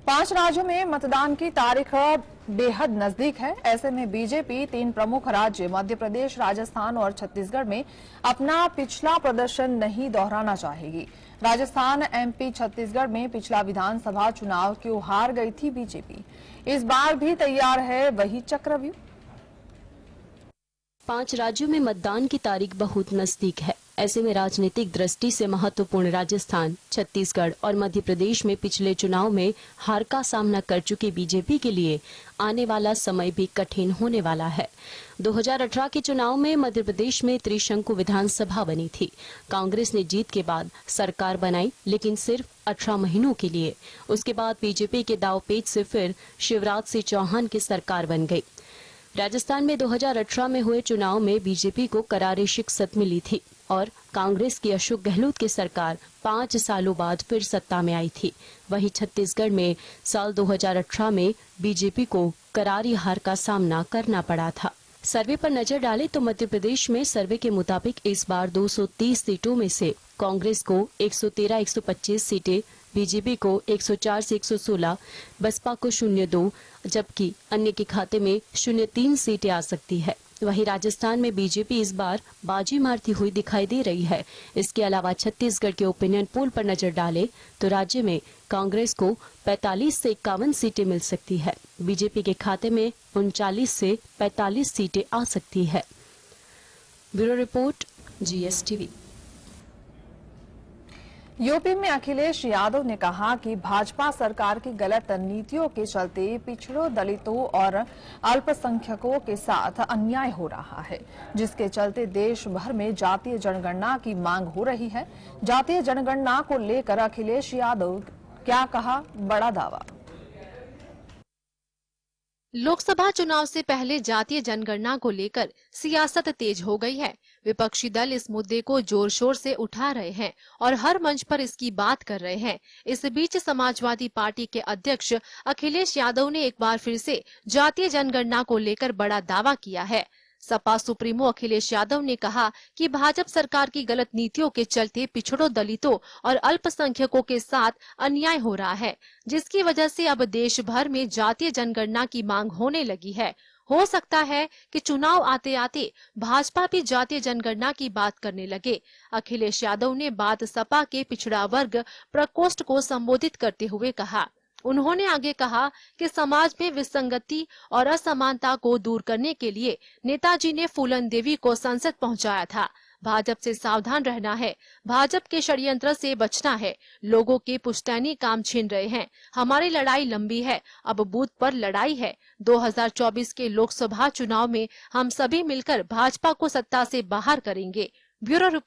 5 राज्यों में मतदान की तारीख बेहद नजदीक है। ऐसे में बीजेपी 3 प्रमुख राज्य मध्य प्रदेश, राजस्थान और छत्तीसगढ़ में अपना पिछला प्रदर्शन नहीं दोहराना चाहेगी। राजस्थान, एमपी, छत्तीसगढ़ में पिछला विधानसभा चुनाव क्यों हार गई थी बीजेपी, इस बार भी तैयार है वही चक्रव्यूह। 5 राज्यों में मतदान की तारीख बहुत नजदीक है। ऐसे में राजनीतिक दृष्टि से महत्वपूर्ण राजस्थान, छत्तीसगढ़ और मध्य प्रदेश में पिछले चुनाव में हार का सामना कर चुकी बीजेपी के लिए आने वाला समय भी कठिन होने वाला है। 2018 के चुनाव में मध्य प्रदेश में त्रिशंकु विधानसभा बनी थी। कांग्रेस ने जीत के बाद सरकार बनाई, लेकिन सिर्फ 18 महीनों के लिए। उसके बाद बीजेपी के दांवपेच से फिर शिवराज सिंह चौहान की सरकार बन गई। राजस्थान में 2018 में हुए चुनाव में बीजेपी को करारी शिकस्त मिली थी और कांग्रेस की अशोक गहलोत की सरकार 5 सालों बाद फिर सत्ता में आई थी। वहीं छत्तीसगढ़ में साल 2018 में बीजेपी को करारी हार का सामना करना पड़ा था। सर्वे पर नजर डालें तो मध्य प्रदेश में सर्वे के मुताबिक इस बार 230 सीटों में से कांग्रेस को 113-125 सीटें, बीजेपी को 104 से 116, बसपा को 02, जबकि अन्य के खाते में 03 सीटें आ सकती है। वहीं राजस्थान में बीजेपी इस बार बाजी मारती हुई दिखाई दे रही है। इसके अलावा छत्तीसगढ़ के ओपिनियन पोल पर नजर डालें तो राज्य में कांग्रेस को 45 से 51 सीटें मिल सकती है। बीजेपी के खाते में 39 से 45 सीटें आ सकती है। Bureau report, GSTV। यूपी में अखिलेश यादव ने कहा कि भाजपा सरकार की गलत नीतियों के चलते पिछड़ों, दलितों और अल्पसंख्यकों के साथ अन्याय हो रहा है, जिसके चलते देश भर में जातीय जनगणना की मांग हो रही है। जातीय जनगणना को लेकर अखिलेश यादव क्या कहा, बड़ा दावा। लोकसभा चुनाव से पहले जातीय जनगणना को लेकर सियासत तेज हो गई है। विपक्षी दल इस मुद्दे को जोर शोर से उठा रहे हैं और हर मंच पर इसकी बात कर रहे हैं। इस बीच समाजवादी पार्टी के अध्यक्ष अखिलेश यादव ने एक बार फिर से जातीय जनगणना को लेकर बड़ा दावा किया है। सपा सुप्रीमो अखिलेश यादव ने कहा कि भाजपा सरकार की गलत नीतियों के चलते पिछड़ों, दलितों और अल्पसंख्यकों के साथ अन्याय हो रहा है, जिसकी वजह से अब देश भर में जातीय जनगणना की मांग होने लगी है। हो सकता है कि चुनाव आते आते भाजपा भी जातीय जनगणना की बात करने लगे। अखिलेश यादव ने बात सपा के पिछड़ा वर्ग प्रकोष्ठ को संबोधित करते हुए कहा। उन्होंने आगे कहा कि समाज में विसंगति और असमानता को दूर करने के लिए नेताजी ने फूलन देवी को संसद पहुंचाया था। भाजपा से सावधान रहना है, भाजपा के षड्यंत्र से बचना है। लोगों के पुश्तैनी काम छीन रहे हैं। हमारी लड़ाई लंबी है, अब बूथ पर लड़ाई है। 2024 के लोकसभा चुनाव में हम सभी मिलकर भाजपा को सत्ता से बाहर करेंगे। Bureau report.